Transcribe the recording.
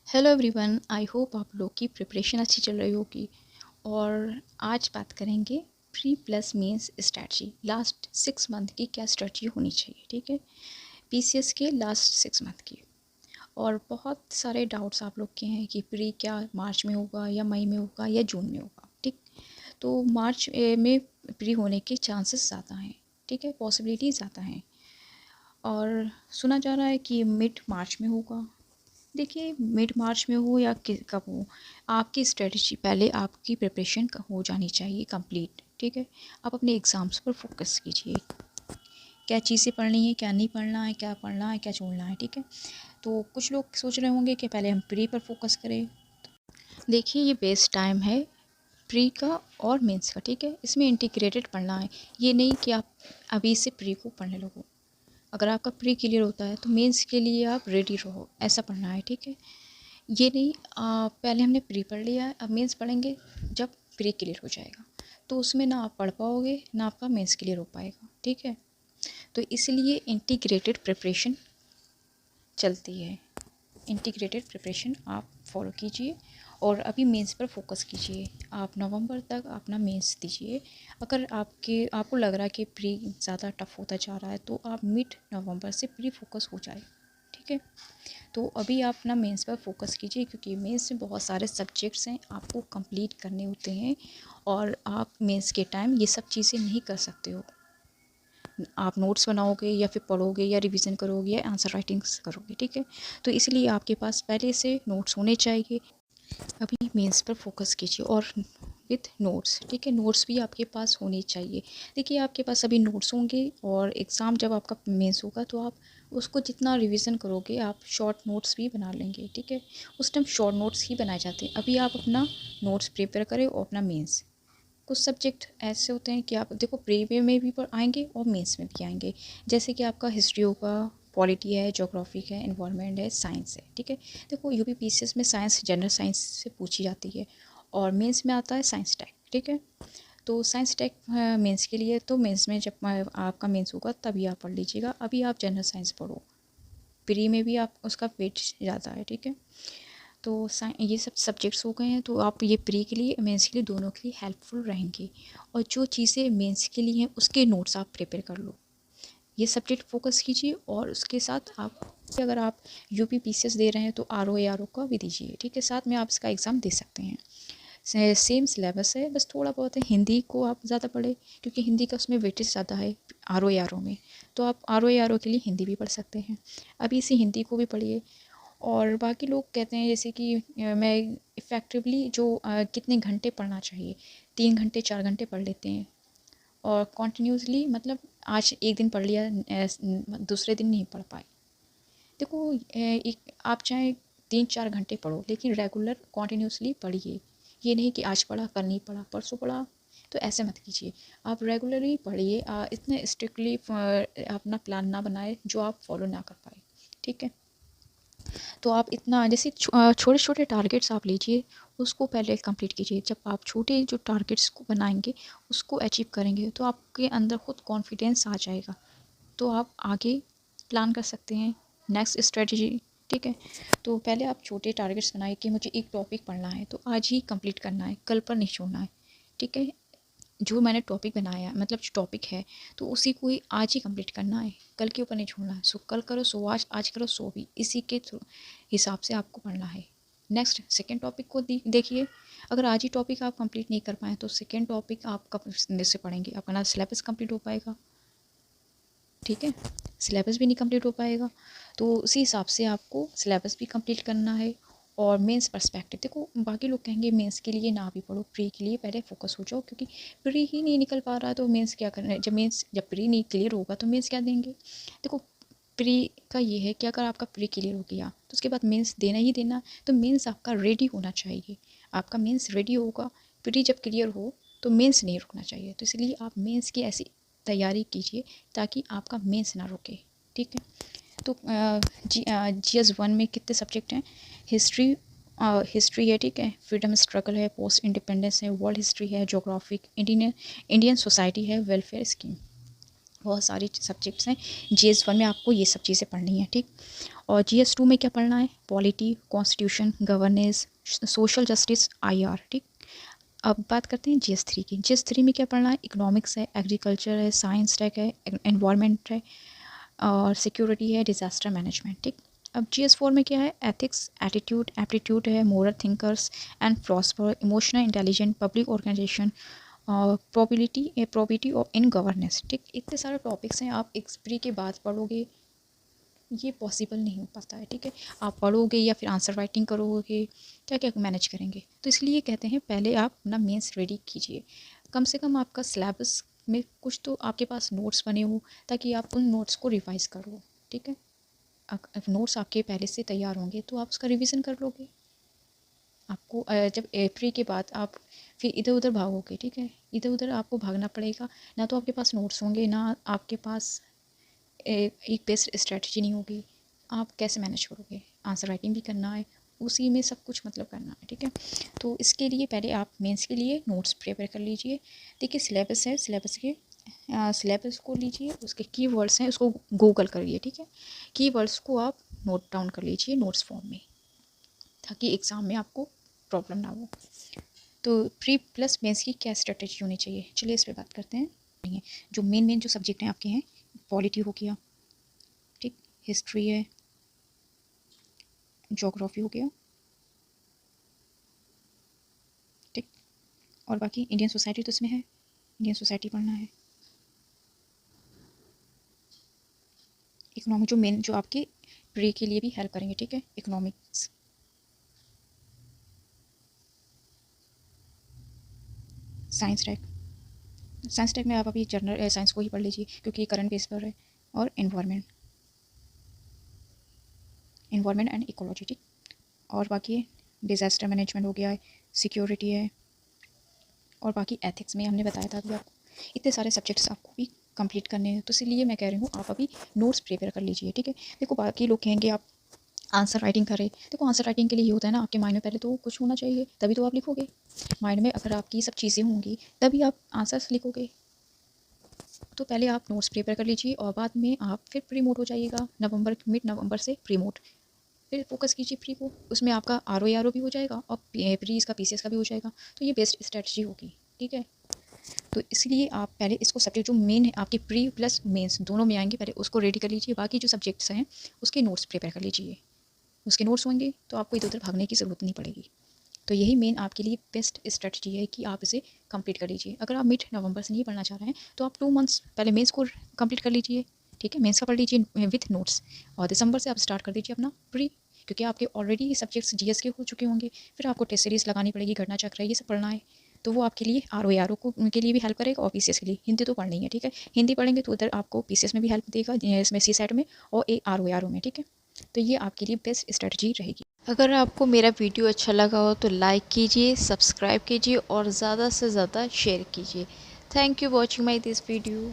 Hello everyone, I hope आप लोग की प्रिपरेशन अच्छी चल रही होगी। और आज बात करेंगे pre plus mains strategy. Last 6 month की क्या स्ट्रैटी होनी चाहिए, ठीक है। पीसीएस के लास्ट 6 मंथ की। और बहुत सारे डाउट्स आप लोग के हैं कि प्री क्या मार्च में होगा या मई में होगा या जून में होगा, ठीक। तो मार्च में प्री होने के चांसेस ज़्यादा हैं, ठीक है, पॉसिबिलिटी ज़्यादा हैं। और सुना जा रहा है कि मिड मार्च में होगा। देखिए, मिड मार्च में हो या कब हो, आपकी स्ट्रेटजी पहले आपकी प्रिपरेशन हो जानी चाहिए कंप्लीट, ठीक है। आप अपने एग्ज़ाम्स पर फोकस कीजिए, क्या चीज़ें पढ़नी है, क्या नहीं पढ़ना है, क्या पढ़ना है, क्या छोड़ना है, ठीक है। तो कुछ लोग सोच रहे होंगे कि पहले हम प्री पर फोकस करें। देखिए, ये बेस्ट टाइम है प्री का और मेंस का, ठीक है। इसमें इंटीग्रेटेड पढ़ना है, ये नहीं कि आप अभी से प्री को पढ़ने लगो। अगर आपका प्री क्लियर होता है तो मेंस के लिए आप रेडी रहो, ऐसा पढ़ना है, ठीक है। ये नहीं पहले हमने प्री पढ़ लिया है, अब मेंस पढ़ेंगे जब प्री क्लियर हो जाएगा, तो उसमें ना आप पढ़ पाओगे ना आपका मेंस क्लियर हो पाएगा, ठीक है। तो इसलिए इंटीग्रेटेड प्रिपरेशन चलती है, इंटीग्रेटेड प्रिपरेशन आप फॉलो कीजिए। और अभी मेंस पर फोकस कीजिए, आप नवंबर तक अपना मेंस दीजिए। अगर आपको लग रहा है कि प्री ज़्यादा टफ होता जा रहा है तो आप मिड नवंबर से प्री फोकस हो जाए, ठीक है। तो अभी आप अपना मेंस पर फोकस कीजिए, क्योंकि मेंस में बहुत सारे सब्जेक्ट्स हैं आपको कंप्लीट करने होते हैं, और आप मेंस के टाइम ये सब चीज़ें नहीं कर सकते हो। आप नोट्स बनाओगे या फिर पढ़ोगे या रिवीजन करोगे या आंसर राइटिंग्स करोगे, ठीक है। तो इसलिए आपके पास पहले से नोट्स होने चाहिए। अभी मेंस पर फोकस कीजिए और विथ नोट्स, ठीक है। नोट्स भी आपके पास होने चाहिए। देखिए, आपके पास अभी नोट्स होंगे और एग्ज़ाम जब आपका मेंस होगा तो आप उसको जितना रिवीजन करोगे आप शॉर्ट नोट्स भी बना लेंगे, ठीक है। उस टाइम शॉर्ट नोट्स ही बनाए जाते हैं। अभी आप अपना नोट्स प्रिपेयर करें और अपना मेंस। कुछ सब्जेक्ट ऐसे होते हैं कि आप देखो प्री में भी आएंगे और मेंस में भी आएंगे। जैसे कि आपका हिस्ट्री होगा, पॉलिटी है, जोग्राफी है, एनवायरनमेंट है, साइंस है, ठीक है। देखो यूपी पीसीएस में साइंस जनरल साइंस से पूछी जाती है, और मेंस में आता है साइंस टेक, ठीक है। तो साइंस टेक मेंस के लिए, तो मेंस में जब आपका मेंस होगा तभी आप पढ़ लीजिएगा। अभी आप जनरल साइंस पढ़ो, प्री में भी आप उसका वेट ज़्यादा है, ठीक है। तो ये सब सब्जेक्ट्स हो गए हैं, तो आप ये प्री के लिए मेंस के लिए दोनों के लिए हेल्पफुल रहेंगे। और जो चीज़ें मेंस के लिए हैं उसके नोट्स आप प्रिपेयर कर लो, ये सब्जेक्ट फोकस कीजिए। और उसके साथ आप, अगर आप यूपी पीसीएस दे रहे हैं तो R O A R O का भी दीजिए, ठीक है। साथ में आप इसका एग्ज़ाम दे सकते हैं। सेम सिलेबस है, बस थोड़ा बहुत है। हिंदी को आप ज़्यादा पढ़े, क्योंकि हिंदी का उसमें वेटेज ज़्यादा है R O A R O में। तो आप R O A R O के लिए हिंदी भी पढ़ सकते हैं। अभी इसी हिंदी को भी पढ़िए। और बाकी लोग कहते हैं जैसे कि मैं इफ़ेक्टिवली जो कितने घंटे पढ़ना चाहिए, 3 घंटे 4 घंटे पढ़ लेते हैं। और कॉन्टीन्यूसली मतलब आज एक दिन पढ़ लिया, दूसरे दिन नहीं पढ़ पाए। देखो, एक आप चाहे 3 4 घंटे पढ़ो, लेकिन रेगुलर कॉन्टीन्यूसली पढ़िए। ये नहीं कि आज पढ़ा कल नहीं पढ़ा परसों पढ़ा, तो ऐसे मत कीजिए। आप रेगुलरली पढ़िए, इतने स्ट्रिक्टली अपना प्लान ना बनाए जो आप फॉलो ना कर पाए, ठीक है। तो आप इतना जैसे छोटे छोटे टारगेट्स आप लीजिए, उसको पहले कंप्लीट कीजिए। जब आप छोटे जो टारगेट्स को बनाएंगे, उसको अचीव करेंगे, तो आपके अंदर खुद कॉन्फिडेंस आ जाएगा। तो आप आगे प्लान कर सकते हैं नेक्स्ट स्ट्रेटजी, ठीक है। तो पहले आप छोटे टारगेट्स बनाइए कि मुझे एक टॉपिक पढ़ना है तो आज ही कंप्लीट करना है, कल पर नहीं छोड़ना है, ठीक है। जो मैंने टॉपिक बनाया, मतलब जो टॉपिक है, तो उसी को ही आज ही कंप्लीट करना है, कल के ऊपर नहीं छोड़ना है। सो कल करो सो आज, आज करो सो भी, इसी के हिसाब से आपको पढ़ना है। नेक्स्ट सेकेंड टॉपिक को देखिए। अगर आज ही टॉपिक आप कंप्लीट नहीं कर पाए तो सेकेंड टॉपिक आप कब से पढ़ेंगे, आपका ना सिलेबस कंप्लीट हो पाएगा, ठीक है। सिलेबस भी नहीं कंप्लीट हो पाएगा। तो उसी हिसाब से आपको सिलेबस भी कंप्लीट करना है। और मेंस पर्सपेक्टिव देखो, बाकी लोग कहेंगे मेंस के लिए ना भी पढ़ो, प्री के लिए पहले फोकस हो जाओ, क्योंकि प्री ही नहीं निकल पा रहा है तो मेंस क्या करना है। जब प्री नहीं क्लियर होगा तो मेंस क्या देंगे। देखो, प्री का ये है कि अगर आपका प्री क्लियर हो गया तो उसके बाद मेंस देना ही देना। तो मेंस आपका रेडी होना चाहिए, आपका मेंस रेडी होगा। प्री जब क्लियर हो तो मेंस नहीं रुकना चाहिए। तो इसलिए आप मेंस की ऐसी तैयारी कीजिए ताकि आपका मेंस ना रुके, ठीक है। तो GS 1 में कितने सब्जेक्ट हैं। हिस्ट्री, हिस्ट्री है, ठीक है। फ्रीडम स्ट्रगल है, पोस्ट इंडिपेंडेंस है, वर्ल्ड हिस्ट्री है, जोग्राफिक, इंडियन सोसाइटी है, वेलफेयर स्कीम। बहुत सारी सब्जेक्ट्स हैं। GS 1 में आपको ये सब चीज़ें पढ़नी है, ठीक। और GS 2 में क्या पढ़ना है? Polity, constitution, governance, social justice, IR, ठीक। अब बात करते हैं GS 3 की। GS 3 में क्या पढ़ना है? इकोनॉमिक्स है, एग्रीकल्चर है, साइंस टेक है, एनवायरनमेंट है और सिक्योरिटी है, डिज़ास्टर मैनेजमेंट, ठीक। अब GS 4 में क्या है? एथिक्स, एटीट्यूड, एप्टीट्यूड है, moral thinkers and philosopher, emotional intelligent, public organisation और प्रोबिटी और इन गवर्नेंस, ठीक। इतने सारे टॉपिक्स हैं, आप एक प्री के बाद पढ़ोगे ये पॉसिबल नहीं हो पाता है, ठीक है। आप पढ़ोगे या फिर आंसर राइटिंग करोगे, क्या क्या मैनेज करेंगे? तो इसलिए कहते हैं पहले आप अपना मेंस रेडी कीजिए। कम से कम आपका सिलेबस में कुछ तो आपके पास नोट्स बने हो, ताकि आप उन नोट्स को रिवाइज करो, ठीक है। नोट्स आपके पहले से तैयार होंगे तो आप उसका रिवीजन कर लोगे। आपको जब प्री के बाद आप फिर इधर उधर भागोगे, ठीक है। इधर उधर आपको भागना पड़ेगा, ना तो आपके पास नोट्स होंगे, ना आपके पास एक बेस्ट स्ट्रेटजी नहीं होगी। आप कैसे मैनेज करोगे? आंसर राइटिंग भी करना है, उसी में सब कुछ मतलब करना है, ठीक है। तो इसके लिए पहले आप मेंस के लिए नोट्स प्रिपेयर कर लीजिए। देखिए सिलेबस है, सिलेबस को लीजिए, उसके कीवर्ड्स हैं उसको गूगल करिए, ठीक है। कीवर्ड्स को आप नोट डाउन कर लीजिए नोट्स फॉर्म में, ताकि एग्ज़ाम में आपको प्रॉब्लम ना हो। तो प्री प्लस मेंस की क्या स्ट्रेटजी होनी चाहिए, चलिए इस पर बात करते हैं। जो मेन जो सब्जेक्ट हैं आपके हैं, पॉलिटी हो गया, ठीक, हिस्ट्री है, ज्योग्राफी हो गया, ठीक, और बाकी इंडियन सोसाइटी तो इसमें है, इंडियन सोसाइटी पढ़ना है। इकोनॉमिक जो मेन जो आपके प्री के लिए भी हेल्प करेंगे, ठीक है। इकोनॉमिक्स, साइंस टेक में आप अभी जनरल साइंस को ही पढ़ लीजिए, क्योंकि करंट बेस पर है। और एनवायरनमेंट एंड इकोलॉजी, ठीक। और बाकी डिज़ास्टर मैनेजमेंट हो गया है, सिक्योरिटी है, और बाकी एथिक्स में हमने बताया था अभी आपको। इतने सारे सब्जेक्ट्स आपको भी कंप्लीट करने हैं, तो इसलिए मैं कह रही हूँ आप अभी नोट्स प्रिपेयर कर लीजिए, ठीक है। देखो बाकी लोग कहेंगे आप आंसर राइटिंग करें, देखो आंसर राइटिंग के लिए ये होता है ना, आपके माइंड में पहले तो कुछ होना चाहिए, तभी तो आप लिखोगे। माइंड में अगर आपकी सब चीज़ें होंगी तभी आप आंसर्स लिखोगे। तो पहले आप नोट्स प्रिपेयर कर लीजिए और बाद में आप फिर प्री मोड हो जाइएगा। मिड नवंबर से प्री मोड, फिर फोकस कीजिए प्री को, उसमें आपका RO भी हो जाएगा और प्री इसका PCS का भी हो जाएगा। तो ये बेस्ट स्ट्रेटजी होगी, ठीक है। तो इसलिए आप पहले इसको सब्जेक्ट जो मेन है आपके प्री प्लस मेंस दोनों में आएंगे, पहले उसको रेडी कर लीजिए। बाकी जो सब्जेक्ट्स हैं उसके नोट्स प्रिपेयर कर लीजिए, उसके नोट्स होंगे तो आपको इधर उधर भागने की ज़रूरत नहीं पड़ेगी। तो यही मेन आपके लिए बेस्ट स्ट्रेटजी है कि आप इसे कंप्लीट कर लीजिए। अगर आप मिड नवंबर से नहीं पढ़ना चाह रहे हैं तो आप 2 मंथ्स पहले मेंस को कंप्लीट कर लीजिए, ठीक है। मेंस का पढ़ लीजिए विथ नोट्स, और दिसंबर से आप स्टार्ट कर दीजिए अपना प्री, क्योंकि आपके ऑलरेडी सब्जेक्ट्स GS के हो चुके होंगे। फिर आपको टेस्ट सीरीज़ लगानी पड़ेगी, घटना चक्र ये सब पढ़ना है, तो वो आपके लिए RO को उनके लिए भी हेल्प करेगा और PCS के लिए। हिंदी तो पढ़नी है, ठीक है। हिंदी पढ़ेंगे तो उधर आपको PCS में भी हेल्प देगा, इसमें CSAT में और RO में, ठीक है। तो ये आपके लिए बेस्ट स्ट्रेटजी रहेगी। अगर आपको मेरा वीडियो अच्छा लगा हो तो लाइक कीजिए, सब्सक्राइब कीजिए और ज़्यादा से ज़्यादा शेयर कीजिए। Thank you watching my this video.